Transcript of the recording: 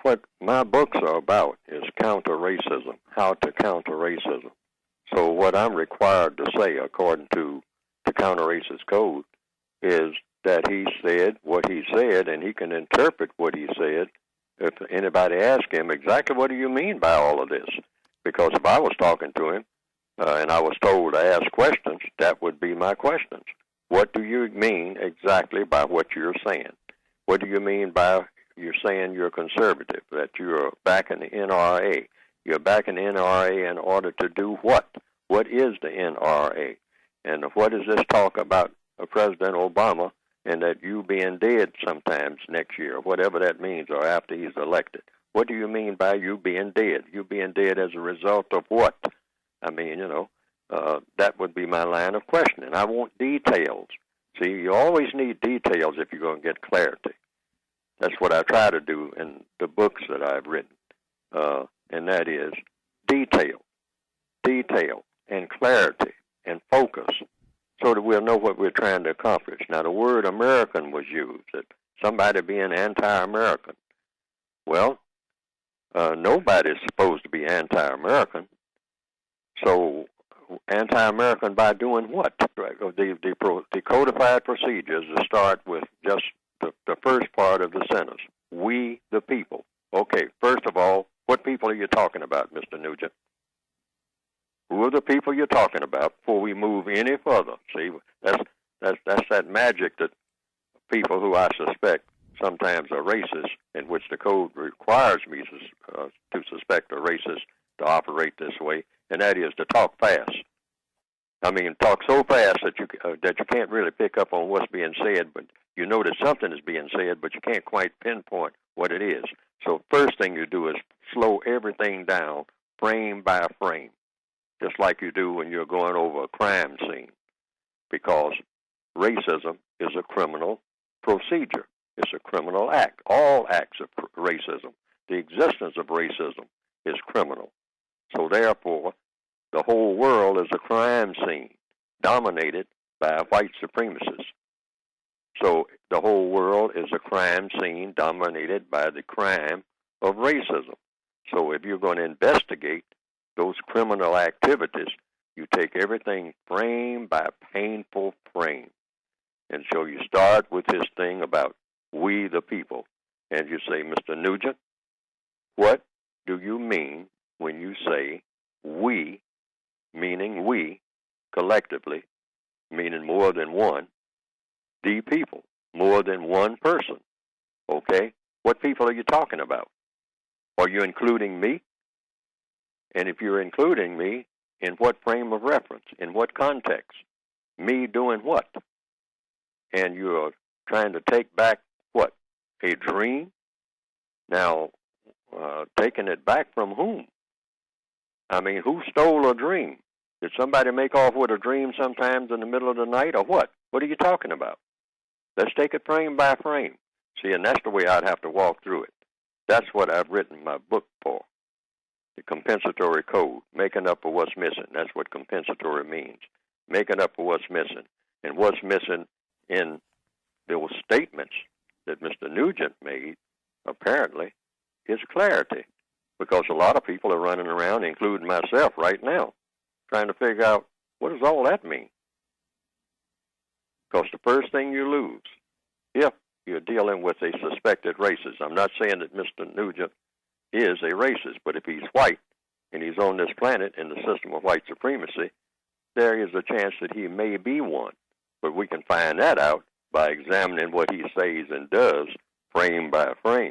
what my books are about is counter racism, how to counter racism. So what I'm required to say, according to the counter racist code, is that he said what he said, and he can interpret what he said if anybody asks him exactly what do you mean by all of this. Because if I was talking to him and I was told to ask questions, that would be my questions. What do you mean exactly by what you're saying? What do you mean by you're saying you're conservative, that you're backing the NRA? You're backing the NRA in order to do what? What is the NRA? And what is this talk about President Obama and that you being dead sometimes next year, whatever that means, or after he's elected? What do you mean by you being dead? You being dead as a result of what? I mean, that would be my line of questioning. I want details. See, you always need details if you're going to get clarity. That's what I try to do in the books that I've written, and that is detail, and clarity, and focus, so that we'll know what we're trying to accomplish. Now, the word American was used, that somebody being anti-American. Well, nobody's supposed to be anti-American. So, anti-American by doing what? The codified procedures to start with just the first part of the sentence. We, the people. Okay, first of all, what people are you talking about, Mr. Nugent? Who are the people you're talking about before we move any further? See, that's that magic that people who I suspect sometimes are racist, in which the code requires me to suspect a racist to operate this way, and that is to talk fast. I mean, talk so fast that you can't really pick up on what's being said, but you know that something is being said, but you can't quite pinpoint what it is. So first thing you do is slow everything down, frame by frame, just like you do when you're going over a crime scene, because racism is a criminal procedure. It's a criminal act. All acts of racism, the existence of racism is criminal. So therefore, the whole world is a crime scene dominated by white supremacists. So the whole world is a crime scene dominated by the crime of racism. So if you're going to investigate those criminal activities, you take everything frame by painful frame. And so you start with this thing about we the people. And you say, Mr. Nugent, what do you mean when you say we, meaning we, collectively, meaning more than one, the people, more than one person? Okay? What people are you talking about? Are you including me? And if you're including me, in what frame of reference? In what context? Me doing what? And you're trying to take back what? A dream? Now, taking it back from whom? I mean, who stole a dream? Did somebody make off with a dream sometimes in the middle of the night, or what? What are you talking about? Let's take it frame by frame. See, and that's the way I'd have to walk through it. That's what I've written my book for. The compensatory code, making up for what's missing. That's what compensatory means. Making up for what's missing. And what's missing in those statements that Mr. Nugent made, apparently, is clarity. Because a lot of people are running around, including myself right now, trying to figure out, what does all that mean? Because the first thing you lose, if you're dealing with a suspected racist, I'm not saying that Mr. Nugent is a racist, but if he's white and he's on this planet in the system of white supremacy, there is a chance that he may be one. But we can find that out by examining what he says and does frame by frame.